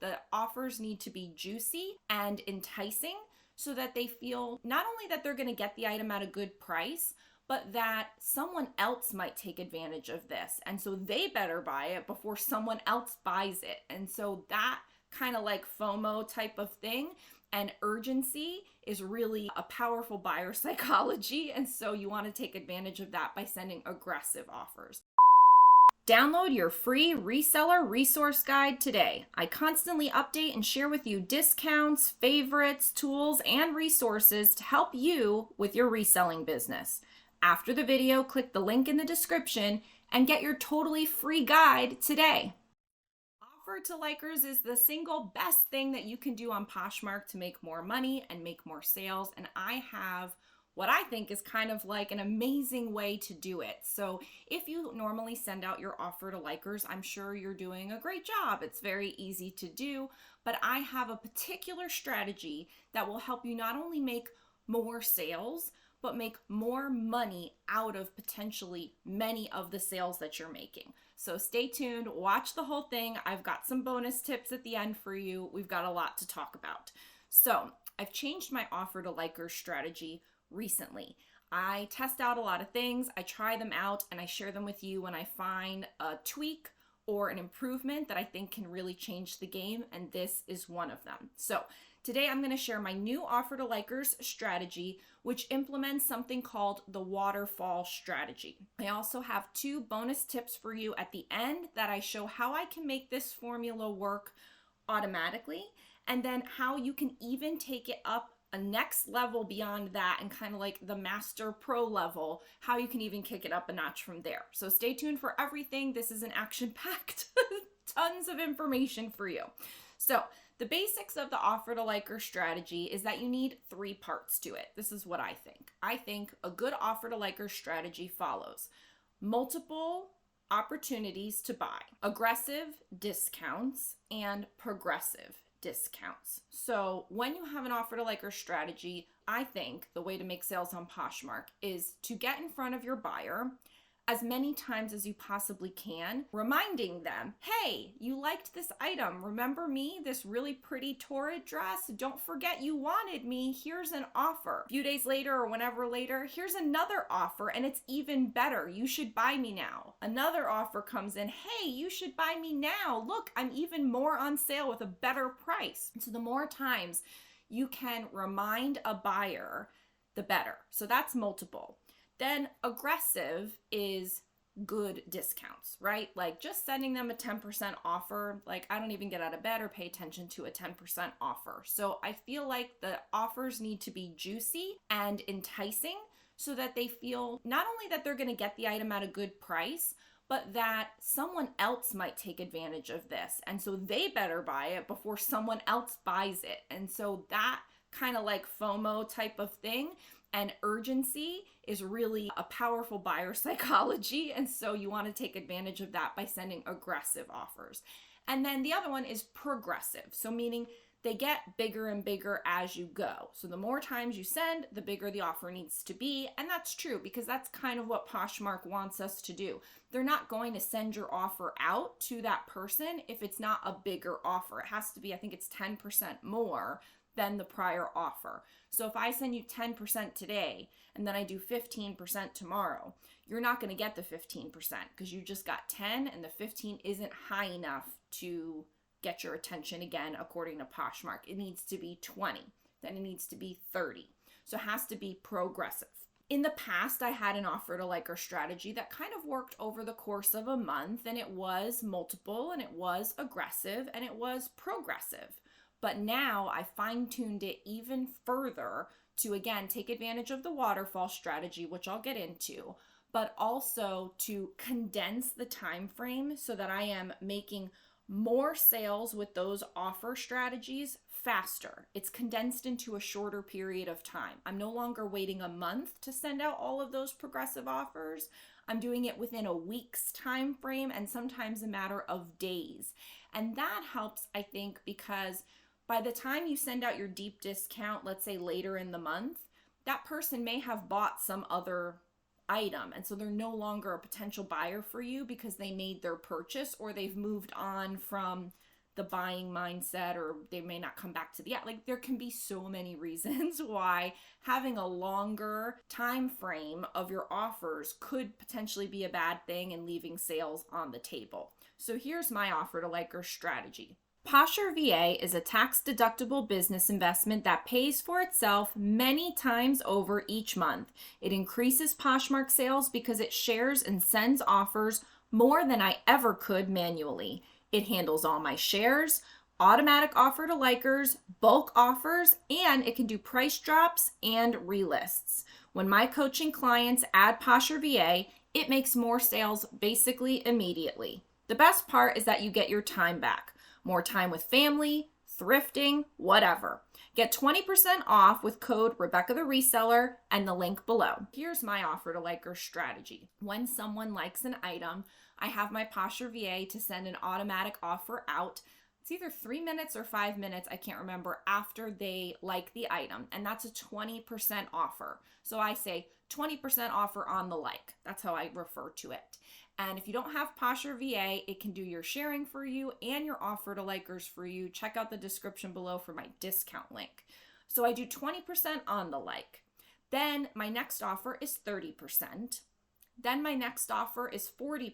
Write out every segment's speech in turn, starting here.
The offers need to be juicy and enticing so that they feel not only that they're going to get the item at a good price, but that someone else might take advantage of this. And so they better buy it before someone else buys it. And so that kind of like FOMO type of thing and urgency is really a powerful buyer psychology. And so you want to take advantage of that by sending aggressive offers. Download your free reseller resource guide today. I constantly update and share with you discounts, favorites, tools, and resources to help you with your reselling business. After the video, click the link in the description and get your totally free guide today. Offer to likers is the single best thing that you can do on Poshmark to make more money and make more sales. And I have what I think is kind of like an amazing way to do it. So if you normally send out your offer to likers, I'm sure you're doing a great job. It's very easy to do, but I have a particular strategy that will help you not only make more sales, but make more money out of potentially many of the sales that you're making. So stay tuned, watch the whole thing. I've got some bonus tips at the end for you. We've got a lot to talk about. So I've changed my offer to likers strategy recently. I test out a lot of things, I try them out, and I share them with you when I find a tweak or an improvement that I think can really change the game, and this is one of them. So today I'm going to share my new offer to likers strategy, which implements something called the Waterfall Strategy. I also have 2 bonus tips for you at the end that I show how I can make this formula work automatically, and then how you can even take it up a next level beyond that and kind of like the master pro level, how you can even kick it up a notch from there. So stay tuned for everything. This is an action-packed tons of information for you. So the basics of the offer to liker strategy is that you need 3 parts to it. This is what I think. I think a good offer to liker strategy follows multiple opportunities to buy, aggressive discounts, and progressive discounts. So when you have an offer to liker strategy, I think the way to make sales on Poshmark is to get in front of your buyer as many times as you possibly can, reminding them, hey, you liked this item. Remember me, this really pretty torrid dress? Don't forget you wanted me. Here's an offer. A few days later or whenever later, here's another offer and it's even better. You should buy me now. Another offer comes in, hey, you should buy me now. Look, I'm even more on sale with a better price. So the more times you can remind a buyer, the better. So that's multiple. Then aggressive is good discounts, right? Like just sending them a 10% offer. Like I don't even get out of bed or pay attention to a 10% offer. So I feel like the offers need to be juicy and enticing so that they feel not only that they're going to get the item at a good price, but that someone else might take advantage of this. And so they better buy it before someone else buys it. And so that kind of like FOMO type of thing and urgency is really a powerful buyer psychology. And so you want to take advantage of that by sending aggressive offers. And then the other one is progressive. So meaning they get bigger and bigger as you go. So the more times you send, the bigger the offer needs to be. And that's true because that's kind of what Poshmark wants us to do. They're not going to send your offer out to that person if it's not a bigger offer. It has to be, I think it's 10% more than the prior offer. So if I send you 10% today and then I do 15% tomorrow, you're not going to get the 15% because you just got 10 and the 15 isn't high enough to get your attention again according to Poshmark. It needs to be 20, then it needs to be 30. So it has to be progressive. In the past, I had an offer to liker strategy that kind of worked over the course of a month, and it was multiple and it was aggressive and it was progressive. But now I fine-tuned it even further to, again, take advantage of the waterfall strategy, which I'll get into, but also to condense the time frame so that I am making more sales with those offer strategies faster. It's condensed into a shorter period of time. I'm no longer waiting a month to send out all of those progressive offers. I'm doing it within a week's time frame and sometimes a matter of days. And that helps, I think, because by the time you send out your deep discount, let's say later in the month, that person may have bought some other item. And so they're no longer a potential buyer for you because they made their purchase or they've moved on from the buying mindset, or they may not come back to the app. Like, there can be so many reasons why having a longer time frame of your offers could potentially be a bad thing and leaving sales on the table. So here's my offer to liker strategy. Posher VA is a tax-deductible business investment that pays for itself many times over each month. It increases Poshmark sales because it shares and sends offers more than I ever could manually. It handles all my shares, automatic offer to likers, bulk offers, and it can do price drops and relists. When my coaching clients add Posher VA, it makes more sales basically immediately. The best part is that you get your time back. More time with family, thrifting, whatever. Get 20% off with code Rebecca the Reseller and the link below. Here's my offer to liker strategy. When someone likes an item, I have my Posher VA to send an automatic offer out. It's either 3 minutes or 5 minutes, I can't remember, after they like the item. And that's a 20% offer. So I say 20% offer on the like. That's how I refer to it. And if you don't have Posher VA, it can do your sharing for you and your offer to likers for you. Check out the description below for my discount link. So I do 20% on the like. Then my next offer is 30%. Then my next offer is 40%.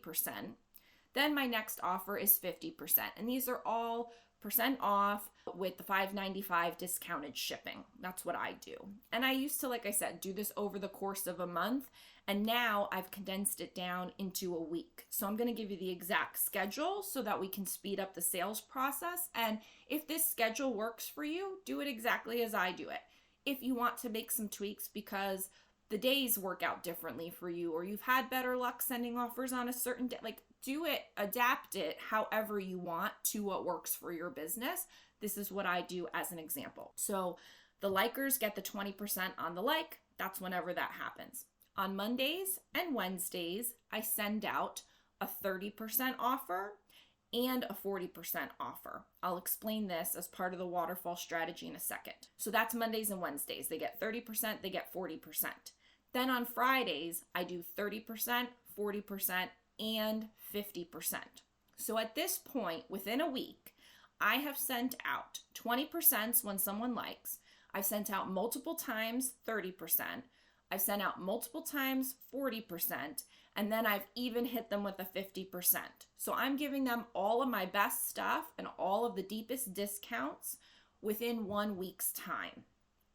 Then my next offer is 50%. And these are all percent off with the $5.95 discounted shipping. That's what I do. And I used to, like I said, do this over the course of a month. And now I've condensed it down into a week. So I'm going to give you the exact schedule so that we can speed up the sales process. And if this schedule works for you, do it exactly as I do it. If you want to make some tweaks because the days work out differently for you, or you've had better luck sending offers on a certain day, like, do it, adapt it however you want to what works for your business. This is what I do as an example. So the likers get the 20% on the like. That's whenever that happens. On Mondays and Wednesdays, I send out a 30% offer and a 40% offer. I'll explain this as part of the Waterfall Strategy in a second. So that's Mondays and Wednesdays. They get 30%, they get 40%. Then on Fridays, I do 30%, 40%, and 50%. So at this point, within a week, I have sent out 20% when someone likes. I've sent out multiple times 30%. I've sent out multiple times 40%, and then I've even hit them with a 50%. So I'm giving them all of my best stuff and all of the deepest discounts within 1 week's time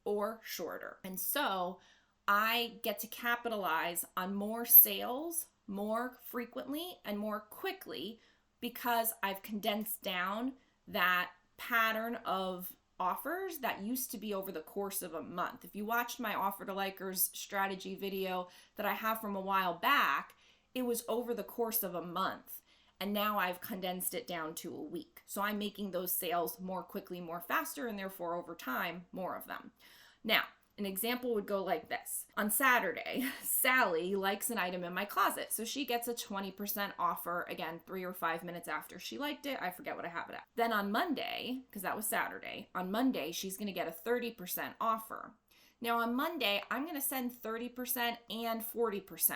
or shorter. And so I get to capitalize on more sales more frequently and more quickly because I've condensed down that pattern of offers that used to be over the course of a month. If you watched my offer to likers strategy video that I have from a while back, it was over the course of a month. And now I've condensed it down to a week. So I'm making those sales more quickly, more faster, and therefore over time, more of them. Now, an example would go like this. On Saturday, Sally likes an item in my closet. So she gets a 20% offer, again, 3 or 5 minutes after she liked it. I forget what I have it at. Then on Monday, because that was Saturday, on Monday, she's going to get a 30% offer. Now on Monday, I'm going to send 30% and 40%.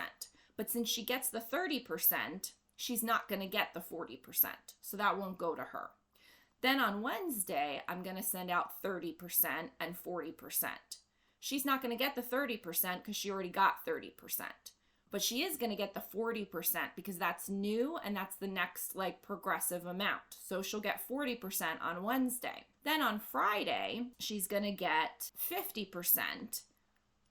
But since she gets the 30%, she's not going to get the 40%. So that won't go to her. Then on Wednesday, I'm going to send out 30% and 40%. She's not going to get the 30% because she already got 30%. But she is going to get the 40% because that's new and that's the next progressive amount. So she'll get 40% on Wednesday. Then on Friday, she's going to get 50%,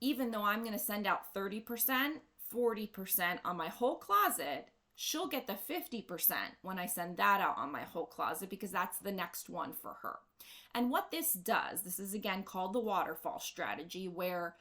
even though I'm going to send out 30%, 40% on my whole closet. She'll get the 50% when I send that out on my whole closet because that's the next one for her. And what this does, this is again called the Waterfall Strategy, where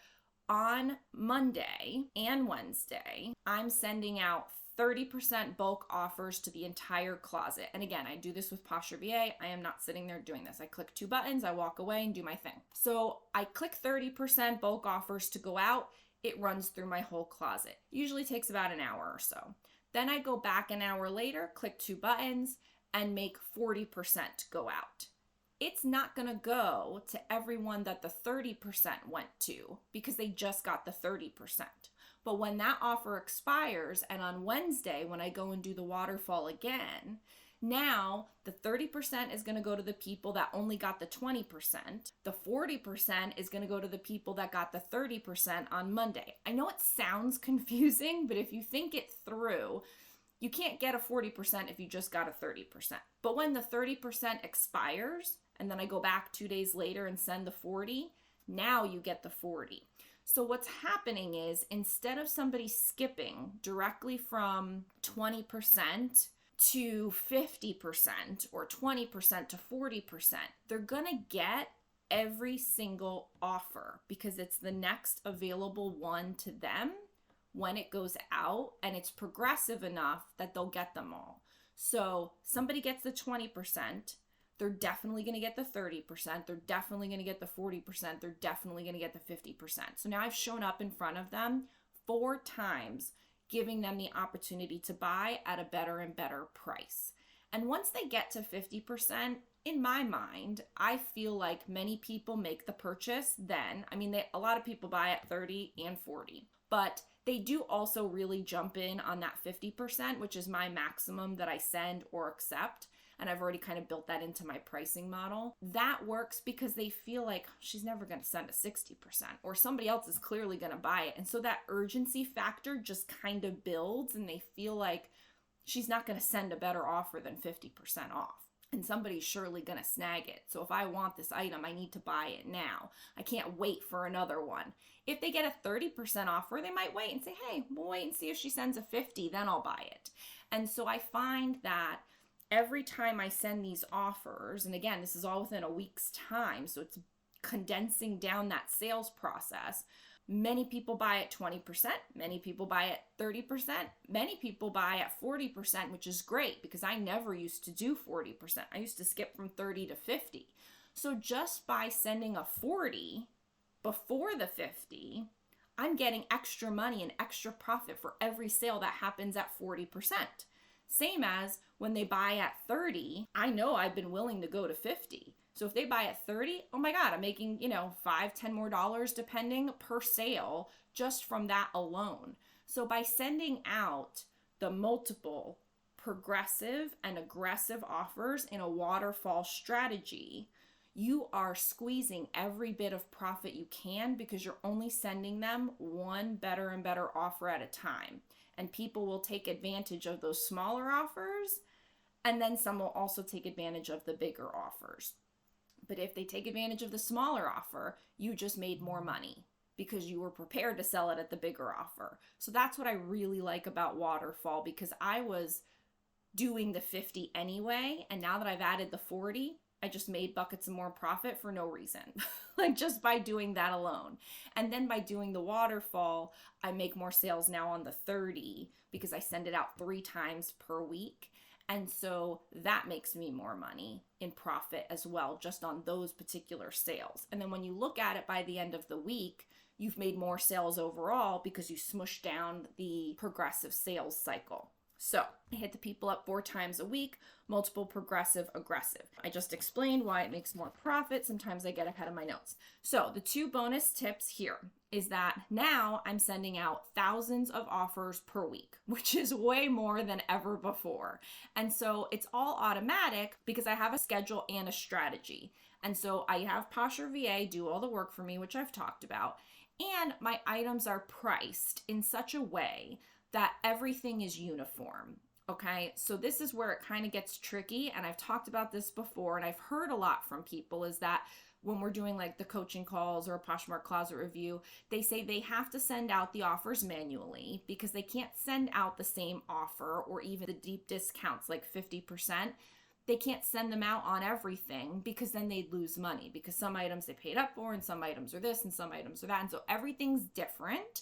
on Monday and Wednesday, I'm sending out 30% bulk offers to the entire closet. And again, I do this with Posher VA. I am not sitting there doing this. I click 2 buttons, I walk away and do my thing. So I click 30% bulk offers to go out. It runs through my whole closet. Usually takes about an hour or so. Then I go back an hour later, click 2 buttons, and make 40% go out. It's not going to go to everyone that the 30% went to because they just got the 30%. But when that offer expires and on Wednesday, when I go and do the waterfall again, Now, the 30% is going to go to the people that only got the 20%. The 40% is going to go to the people that got the 30% on Monday. I know it sounds confusing, but if you think it through, you can't get a 40% if you just got a 30%. But when the 30% expires, and then I go back 2 days later and send the 40, now you get the 40. So what's happening is, instead of somebody skipping directly from 20% to 50% or 20% to 40%, they're gonna get every single offer because it's the next available one to them when it goes out, and it's progressive enough that they'll get them all. So somebody gets the 20%, they're definitely going to get the 30%, they're definitely going to get the 40%, they're definitely going to get the 50%. So now I've shown up in front of them 4 times, giving them the opportunity to buy at a better and better price. And once they get to 50%, in my mind, I feel like many people make the purchase then. I mean, a lot of people buy at 30 and 40, but they do also really jump in on that 50%, which is my maximum that I send or accept. And I've already kind of built that into my pricing model. That works because they feel like she's never going to send a 60%, or somebody else is clearly going to buy it. And so that urgency factor just kind of builds, and they feel like she's not going to send a better offer than 50% off. And somebody's surely going to snag it. So if I want this item, I need to buy it now. I can't wait for another one. If they get a 30% offer, they might wait and say, hey, we'll wait and see if she sends a 50, then I'll buy it. And so I find that every time I send these offers, and again, this is all within a week's time, so it's condensing down that sales process. Many people buy at 20%, many people buy at 30%, many people buy at 40%, which is great because I never used to do 40%. I used to skip from 30 to 50. So just by sending a 40 before the 50, I'm getting extra money and extra profit for every sale that happens at 40%. Same as when they buy at 30, I know I've been willing to go to 50. So if they buy at 30, oh my God, I'm making, $5, $10 more depending per sale just from that alone. So by sending out the multiple progressive and aggressive offers in a waterfall strategy, you are squeezing every bit of profit you can because you're only sending them one better and better offer at a time. And people will take advantage of those smaller offers, and then some will also take advantage of the bigger offers. But if they take advantage of the smaller offer, you just made more money because you were prepared to sell it at the bigger offer. So that's what I really like about Waterfall, because I was doing the 50 anyway, and now that I've added the 40, I just made buckets of more profit for no reason, like just by doing that alone. And then by doing the waterfall, I make more sales now on the 30 because I send it out 3 times per week. And so that makes me more money in profit as well, just on those particular sales. And then when you look at it by the end of the week, you've made more sales overall because you smushed down the progressive sales cycle. So I hit the people up 4 times a week, multiple, progressive, aggressive. I just explained why it makes more profit. Sometimes I get ahead of my notes. So the 2 bonus tips here is that now I'm sending out thousands of offers per week, which is way more than ever before. And so it's all automatic because I have a schedule and a strategy. And so I have Posher VA do all the work for me, which I've talked about. And my items are priced in such a way that everything is uniform. Okay, so this is where it kind of gets tricky, and I've talked about this before, and I've heard a lot from people is that when we're doing like the coaching calls or a Poshmark closet review, they say they have to send out the offers manually because they can't send out the same offer or even the deep discounts like 50%. They can't send them out on everything because then they'd lose money, because some items they paid up for and some items are this and some items are that. And so everything's different.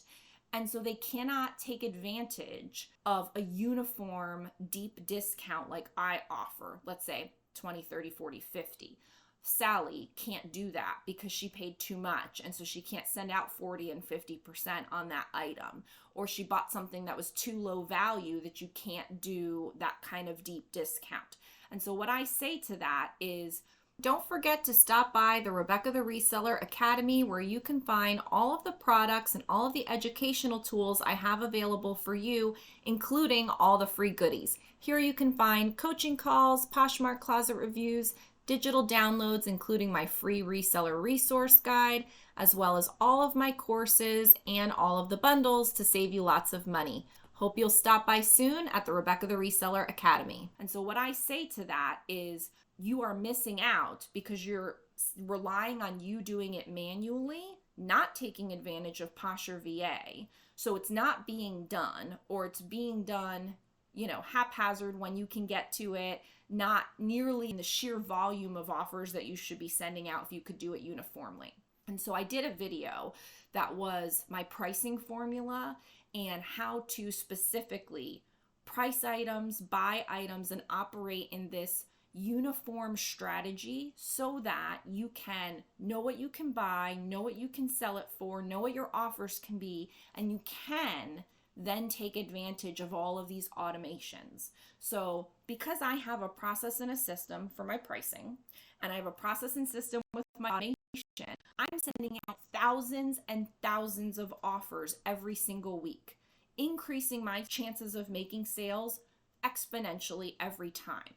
And so they cannot take advantage of a uniform deep discount like I offer, let's say 20, 30, 40, 50. Sally can't do that because she paid too much, and so she can't send out 40 and 50% on that item. Or she bought something that was too low value that you can't do that kind of deep discount. And so what I say to that is, Don't forget to stop by the Rebecca the Reseller Academy, where you can find all of the products and all of the educational tools I have available for you, including all the free goodies. Here you can find coaching calls, Poshmark closet reviews, digital downloads, including my free reseller resource guide, as well as all of my courses and all of the bundles to save you lots of money. Hope you'll stop by soon at the Rebecca the Reseller Academy. And so what I say to that is, you are missing out because you're relying on you doing it manually, not taking advantage of Posher VA. So it's not being done, or it's being done, haphazard when you can get to it, not nearly in the sheer volume of offers that you should be sending out if you could do it uniformly. And so I did a video that was my pricing formula and how to specifically price items, buy items, and operate in this uniform strategy so that you can know what you can buy, know what you can sell it for, know what your offers can be, and you can then take advantage of all of these automations. So because I have a process and a system for my pricing, and I have a process and system with my automation, I'm sending out thousands and thousands of offers every single week, increasing my chances of making sales exponentially every time.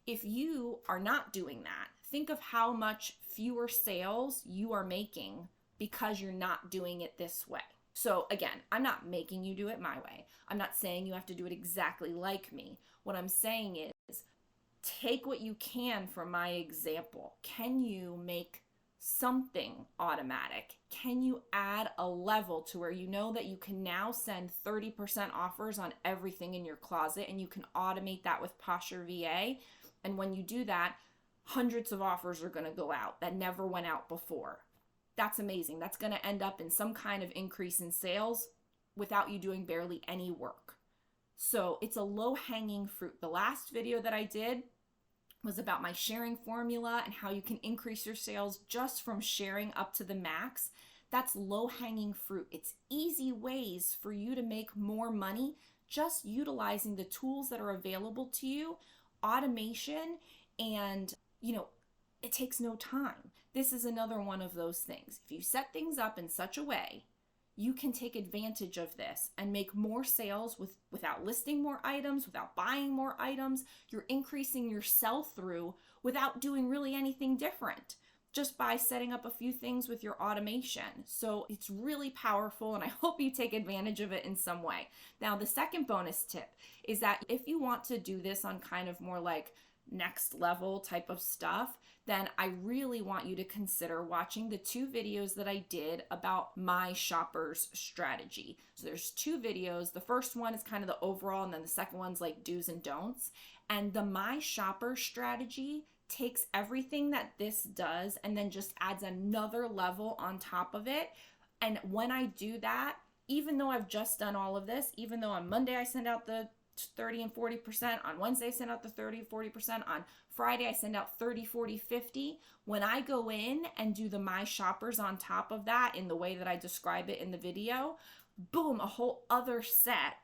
If you are not doing that, think of how much fewer sales you are making because you're not doing it this way. So again, I'm not making you do it my way. I'm not saying you have to do it exactly like me. What I'm saying is, take what you can from my example. Can you make something automatic? Can you add a level to where you know that you can now send 30% offers on everything in your closet, and you can automate that with Posher VA? And when you do that, hundreds of offers are going to go out that never went out before. That's amazing. That's going to end up in some kind of increase in sales without you doing barely any work. So it's a low-hanging fruit. The last video that I did was about my sharing formula and how you can increase your sales just from sharing up to the max. That's low-hanging fruit. It's easy ways for you to make more money just utilizing the tools that are available to you, automation, and it takes no time. This is another one of those things. If you set things up in such a way, you can take advantage of this and make more sales without listing more items, without buying more items. You're increasing your sell-through without doing really anything different, just by setting up a few things with your automation. So it's really powerful, and I hope you take advantage of it in some way. Now, the second bonus tip is that if you want to do this on kind of more like next level type of stuff, then I really want you to consider watching the 2 videos that I did about my shopper's strategy. So there's 2 videos. The first one is kind of the overall, and then the second one's like do's and don'ts. And the my shopper strategy takes everything that this does and then just adds another level on top of it. And when I do that, even though I've just done all of this, even though on Monday I send out the 30 and 40%, on Wednesday I send out the 30, 40%, on Friday I send out 30, 40, 50. When I go in and do the my shoppers on top of that in the way that I describe it in the video, boom, a whole other set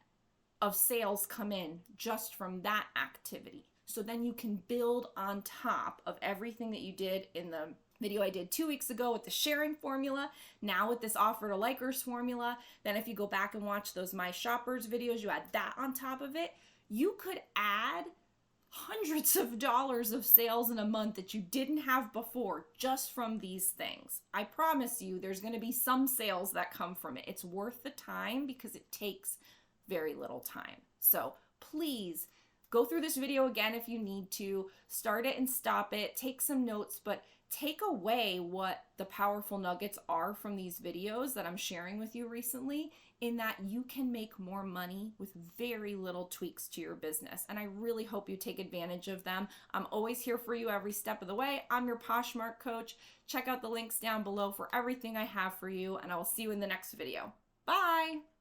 of sales come in just from that activity. So then you can build on top of everything that you did in the video I did 2 weeks ago with the sharing formula, now with this offer to likers formula. Then if you go back and watch those My Shoppers videos, you add that on top of it. You could add hundreds of dollars of sales in a month that you didn't have before just from these things. I promise you there's going to be some sales that come from it. It's worth the time because it takes very little time. So please go through this video again if you need to. Start it and stop it. Take some notes, but take away what the powerful nuggets are from these videos that I'm sharing with you recently, in that you can make more money with very little tweaks to your business. And I really hope you take advantage of them. I'm always here for you every step of the way. I'm your Poshmark coach. Check out the links down below for everything I have for you, and I will see you in the next video. Bye!